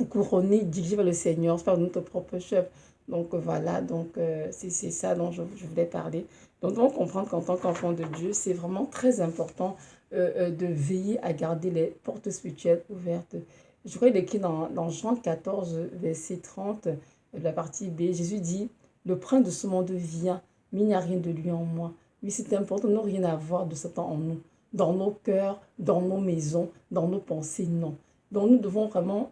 couronnées, dirigées par le Seigneur, par notre propre chef. Donc voilà, donc c'est ça dont je voulais parler. Donc on comprend qu'en tant qu'enfant de Dieu, c'est vraiment très important de veiller à garder les portes spirituelles ouvertes. Je crois qu'il est écrit dans Jean 14, verset 30, la partie B, Jésus dit, le prince de ce monde vient, mais il n'y a rien de lui en moi. Oui, c'est important, nous rien à voir de Satan en nous. Dans nos cœurs, dans nos maisons, dans nos pensées, non. Donc nous devons vraiment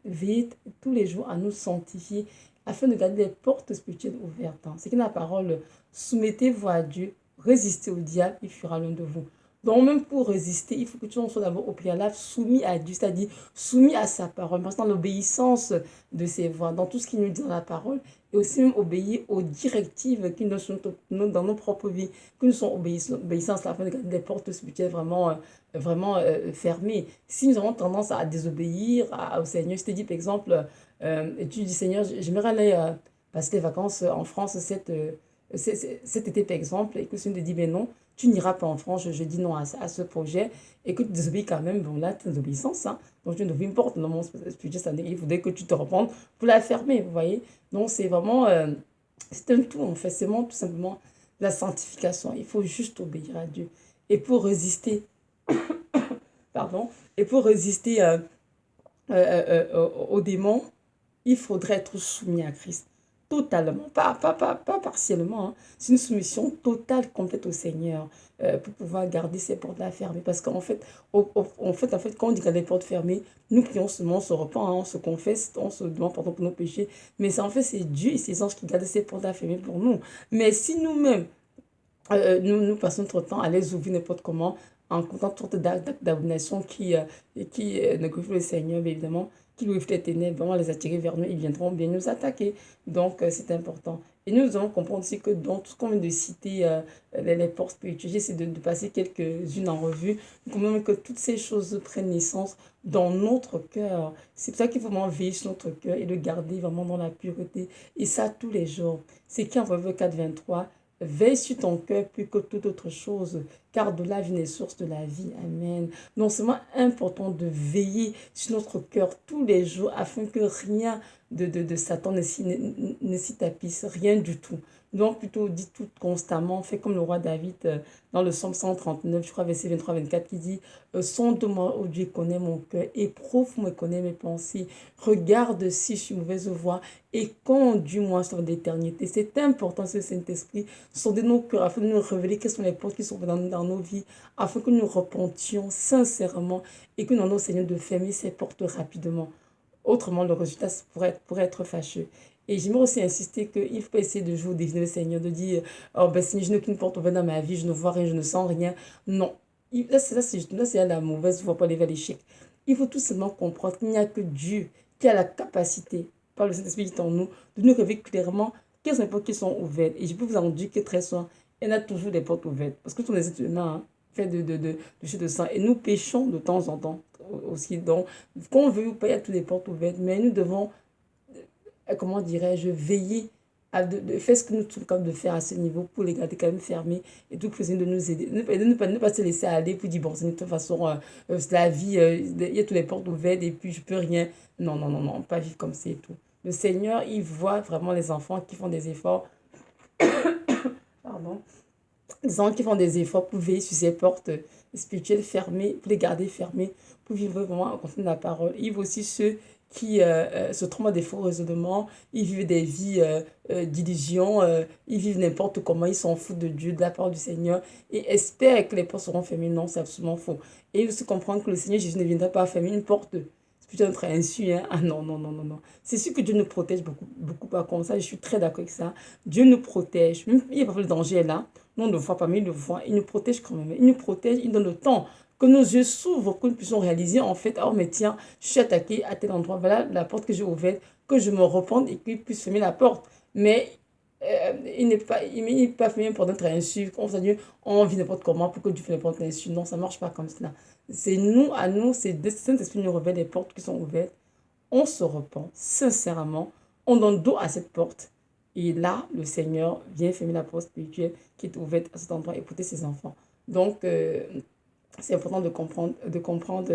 veiller tous les jours à nous sanctifier afin de garder les portes spirituelles ouvertes. Hein. C'est que la parole, soumettez-vous à Dieu, résistez au diable, il fera l'un de vous. Donc même pour résister, il faut que tu sois d'abord au préalable soumis à Dieu, c'est-à-dire soumis à sa parole, parce que dans l'obéissance de ses voix, dans tout ce qu'il nous dit dans la parole, et aussi même obéir aux directives qui nous sont dans nos propres vies, que nous sommes obéissance afin de garder des portes spirituelles vraiment fermées. Si nous avons tendance à désobéir au Seigneur, je te dis par exemple, et tu dis Seigneur, j'aimerais aller passer les vacances en France cet été par exemple, et que si tu te dis mais non, tu n'iras pas en France, je dis non à ce projet, et que tu désobéis quand même, bon là, tu es en obéissance, hein. Donc tu ouvres une porte dans mon spirituel, il faudrait que tu te reprennes pour la fermer, vous voyez. Donc c'est vraiment, c'est un tout en fait, c'est vraiment tout simplement la sanctification. Il faut juste obéir à Dieu. Et pour résister, pardon, et pour résister aux démons, il faudrait être soumis à Christ. Totalement, pas partiellement. Hein. C'est une soumission totale, complète au Seigneur pour pouvoir garder ses portes-là fermées. Parce qu'en fait, quand on dit qu'il y a des portes fermées, nous prions seulement, on se repent, hein, on se confesse, on se demande pardon pour nos péchés. Mais ça, en fait, c'est Dieu et ses anges qui gardent ces portes-là fermées pour nous. Mais si nous-mêmes, nous passons notre temps à les ouvrir n'importe comment, en comptant toutes d'actes d'abomination ne glorifient le Seigneur, mais évidemment, qui glorifient les ténèbres, vraiment les attirer vers nous, ils viendront bien nous attaquer. Donc, c'est important. Et nous devons comprendre aussi que dans tout ce qu'on vient de citer, les portes spirituelles, j'essaie de passer quelques-unes en revue, pour même que toutes ces choses prennent naissance dans notre cœur. C'est pour ça qu'il faut vraiment veiller sur notre cœur et le garder vraiment dans la pureté. Et ça, tous les jours. C'est qui en Proverbe 4, 23 Veille sur ton cœur plus que toute autre chose, car de là vient les sources de la vie. Amen. Donc, c'est vraiment important de veiller sur notre cœur tous les jours afin que rien de Satan ne s'y tapisse, rien du tout. Donc, plutôt dit tout constamment, fait comme le roi David dans le psaume 139, je crois, verset 23-24, qui dit sonde-moi, ô Dieu, connais mon cœur, éprouve-moi, connais mes pensées, regarde si je suis mauvaise voie et conduis-moi sur l'éternité. C'est important, ce Saint-Esprit, sonder nos cœurs afin de nous révéler quelles sont les portes qui sont dans nos vies, afin que nous repentions sincèrement et que nous demandons au Seigneur de fermer ces portes rapidement. Autrement, le résultat pourrait être fâcheux. Et j'aimerais aussi insister qu'il ne faut pas essayer de jouer au deviner le Seigneur, de dire, oh ben Seigneur, je n'ai aucune porte ouverte dans ma vie, je ne vois rien, je ne sens rien. Non. Là, c'est la mauvaise voie pour aller vers l'échec. Il faut tout simplement comprendre qu'il n'y a que Dieu qui a la capacité, par le Saint-Esprit qui est en nous, de nous révéler clairement quelles sont les portes qui sont ouvertes. Et je peux vous en dire que très souvent, il y en a toujours des portes ouvertes. Parce que ce sont des êtres humains, hein, faits de chair de sang. Et nous péchons de temps en temps aussi. Donc, qu'on veut ou pas, il y a toutes les portes ouvertes. Mais nous devons, comment dirais-je, veiller à faire ce que nous sommes capables de faire à ce niveau pour les garder quand même fermés et tout pour essayer de nous aider. Ne pas se laisser aller pour dire, bon, c'est de toute façon, c'est la vie, il y a toutes les portes ouvertes et puis je peux rien. Non, non, non, non, pas vivre comme c'est tout. Le Seigneur, il voit vraiment les enfants qui font des efforts, pardon, les enfants qui font des efforts pour veiller sur ces portes spirituelles fermées, pour les garder fermées, pour vivre vraiment en fonction de la parole. Il voit aussi ceux qui se trompent à des faux raisonnements, ils vivent des vies d'illusion, ils vivent n'importe comment, ils s'en foutent de Dieu, de la part du Seigneur, et espèrent que les portes seront fermées. Non, c'est absolument faux. Et il faut se comprendre que le Seigneur Jésus ne viendra pas fermer une porte. C'est plutôt notre insu, hein. Ah non, non, non, non, non. C'est sûr que Dieu nous protège beaucoup, beaucoup pas comme ça. Je suis très d'accord avec ça. Dieu nous protège. Même il n'y a pas le danger est là. Nous, on ne le voit pas, mais il le voit. Il nous protège quand même. Il nous protège, il donne le temps que nos yeux s'ouvrent, que nous puissions réaliser en fait, oh mais tiens, je suis attaqué à tel endroit, voilà la porte que j'ai ouverte, que je me repente et qu'il puisse fermer la porte. Mais il n'est pas fermé pour notre insu. On va dire, on vit n'importe comment pour que Dieu fasse n'importe insu. Non, ça ne marche pas comme cela. C'est nous, à nous, c'est le Saint-Esprit nous révèle les portes qui sont ouvertes. On se repent sincèrement, on donne dos à cette porte. Et là, le Seigneur vient fermer la porte spirituelle qui est ouverte à cet endroit et écouter ses enfants. Donc, c'est important de comprendre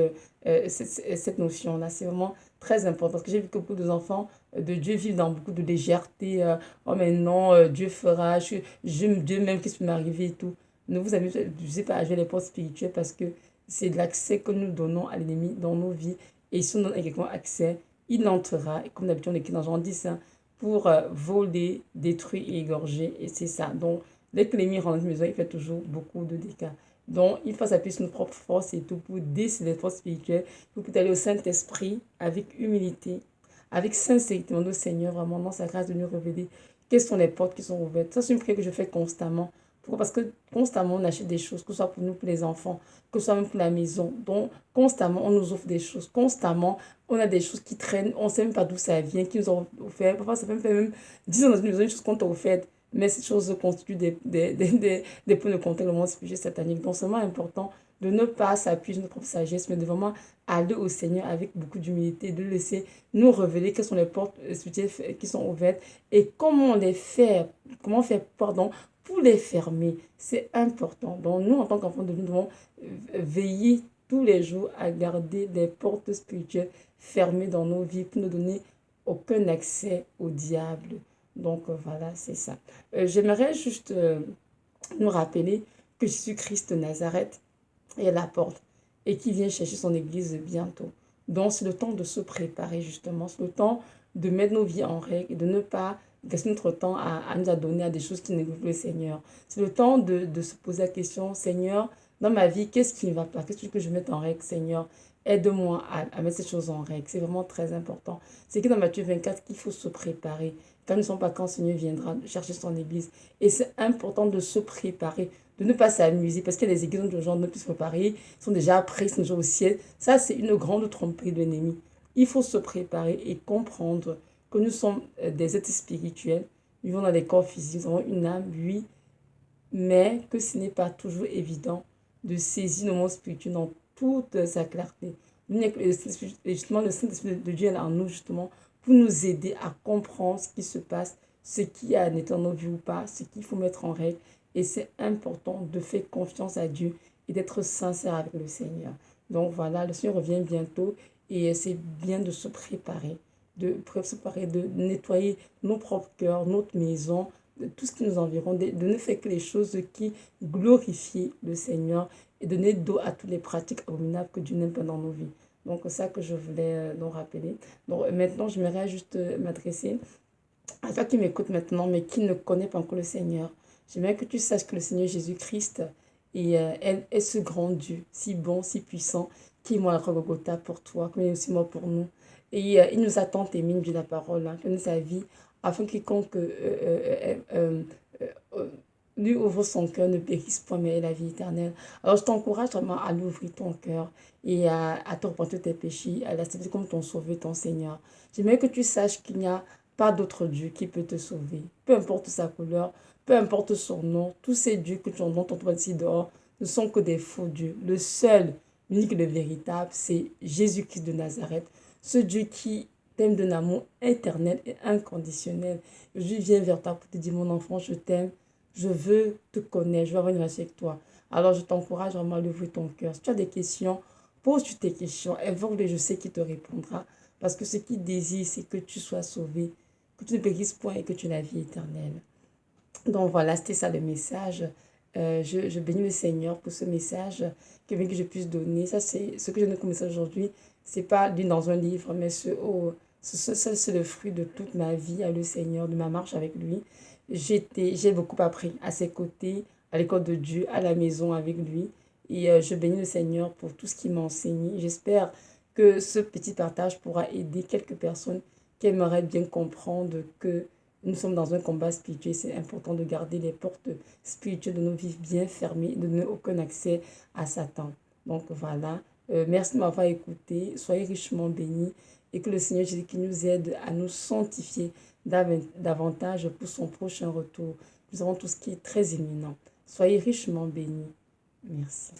cette notion-là. C'est vraiment très important. Parce que j'ai vu que beaucoup d'enfants de Dieu vivent dans beaucoup de légèreté. Oh, mais non, Dieu fera. Dieu même, qu'est-ce qui peut m'arriver et tout. Ne vous amusez pas à jouer les portes spirituelles parce que c'est de l'accès que nous donnons à l'ennemi dans nos vies. Et si on donne à quelqu'un accès, il entrera, et comme d'habitude on écrit dans Jean 10, hein, pour voler, détruire et égorger. Et c'est ça. Donc, dès que l'ennemi rentre dans la maison, il fait toujours beaucoup de dégâts. Donc, il faut s'appuyer sur nos propres forces et tout pour décider des forces spirituelles. Il faut aller au Saint-Esprit avec humilité, avec sincérité. Demande au Seigneur vraiment dans sa grâce de nous révéler quelles sont les portes qui sont ouvertes. Ça, c'est une prière que je fais constamment. Pourquoi? Parce que constamment, on achète des choses, que ce soit pour nous, pour les enfants, que ce soit même pour la maison. Donc, constamment, on nous offre des choses. Constamment, on a des choses qui traînent. On ne sait même pas d'où ça vient, qui nous ont offert. Parfois, ça peut même faire même 10 ans dans une maison, une chose qu'on t'a offerte. Mais ces choses constituent des points de contact le monde spirituel satanique. Donc, c'est vraiment important de ne pas s'appuyer sur notre propre sagesse, mais de vraiment aller au Seigneur avec beaucoup d'humilité, de laisser nous révéler quelles sont les portes spirituelles qui sont ouvertes et comment faire, pardon, pour les fermer. C'est important. Donc, nous, en tant qu'enfants de Dieu, nous devons veiller tous les jours à garder des portes spirituelles fermées dans nos vies pour ne donner aucun accès au diable. Donc, voilà, c'est ça. J'aimerais juste nous rappeler que Jésus-Christ de Nazareth est à la porte et qui vient chercher son église bientôt. Donc, c'est le temps de se préparer, justement. C'est le temps de mettre nos vies en règle et de ne pas gaspiller notre temps à nous adonner à des choses qui négoupent le Seigneur. C'est le temps de se poser la question, Seigneur, dans ma vie, qu'est-ce qui ne va pas? Qu'est-ce que je mette en règle, Seigneur? Aide-moi à mettre ces choses en règle. C'est vraiment très important. C'est que dans Matthieu 24, qu'il faut se préparer. Quand nous ne sommes pas quand le Seigneur viendra chercher son église. Et c'est important de se préparer, de ne pas s'amuser. Parce qu'il y a des églises où les gens ne peuvent se préparer, ils sont déjà prêts, ils sont déjà au ciel. Ça, c'est une grande tromperie de l'ennemi. Il faut se préparer et comprendre que nous sommes des êtres spirituels. Nous vivons dans des corps physiques, nous avons une âme, oui, mais que ce n'est pas toujours évident de saisir le monde spirituel dans toute sa clarté. Justement, le Saint-Esprit de Dieu est là en nous, justement, pour nous aider à comprendre ce qui se passe ce qui est dans nos vies ou pas, ce qu'il faut mettre en règle. Et c'est important de faire confiance à Dieu et d'être sincère avec le Seigneur. Donc voilà, le Seigneur revient bientôt et c'est bien de se préparer, de nettoyer nos propres cœurs, notre maison, tout ce qui nous environne, de ne faire que les choses qui glorifient le Seigneur et donner dos à toutes les pratiques abominables que Dieu n'aime pas dans nos vies. Donc, c'est ça que je voulais nous rappeler. Donc, maintenant, j'aimerais juste m'adresser à toi qui m'écoute maintenant, mais qui ne connaît pas encore le Seigneur. J'aimerais que tu saches que le Seigneur Jésus-Christ est ce grand Dieu, si bon, si puissant, qui est mort à la croix Golgotha pour toi, comme il est aussi mort pour nous. Et il nous attend, témine de la parole, hein, de sa vie, afin quiconque lui ouvre son cœur, ne périsse point, mais ait la vie éternelle. Alors je t'encourage vraiment à l'ouvrir ton cœur et à te repentir de tes péchés, à l'accepter comme ton sauveur, ton Seigneur. J'aimerais que tu saches qu'il n'y a pas d'autre Dieu qui peut te sauver. Peu importe sa couleur, peu importe son nom, tous ces dieux que tu entends ici dehors ne sont que des faux dieux. Le seul, l'unique et le véritable, c'est Jésus-Christ de Nazareth. Ce Dieu qui t'aime d'un amour éternel et inconditionnel. Je viens vers toi pour te dire, mon enfant, je t'aime. Je veux te connaître, je veux avoir une relation avec toi. Alors, je t'encourage vraiment à ouvrir ton cœur. Si tu as des questions, pose-tu tes questions. Invoque-le, je sais qu'il te répondra. Parce que ce qu'il désire, c'est que tu sois sauvé, que tu ne périsses point et que tu aies la vie éternelle. Donc voilà, c'était ça le message. Je bénis le Seigneur pour ce message que je puisse donner. Ça, c'est ce que je donne comme message aujourd'hui. C'est pas lu dans un livre, mais c'est le fruit de toute ma vie à le Seigneur, de ma marche avec lui. J'ai beaucoup appris à ses côtés, à l'école de Dieu, à la maison avec lui. Et je bénis le Seigneur pour tout ce qu'il m'a enseigné. J'espère que ce petit partage pourra aider quelques personnes qui aimeraient bien comprendre que nous sommes dans un combat spirituel. C'est important de garder les portes spirituelles de nos vies bien fermées, de ne aucun accès à Satan. Donc voilà. Merci de m'avoir écouté. Soyez richement bénis et que le Seigneur Jésus qui nous aide à nous sanctifier davantage pour son prochain retour. Nous avons tout ce qui est très éminent. Soyez richement bénis. Merci.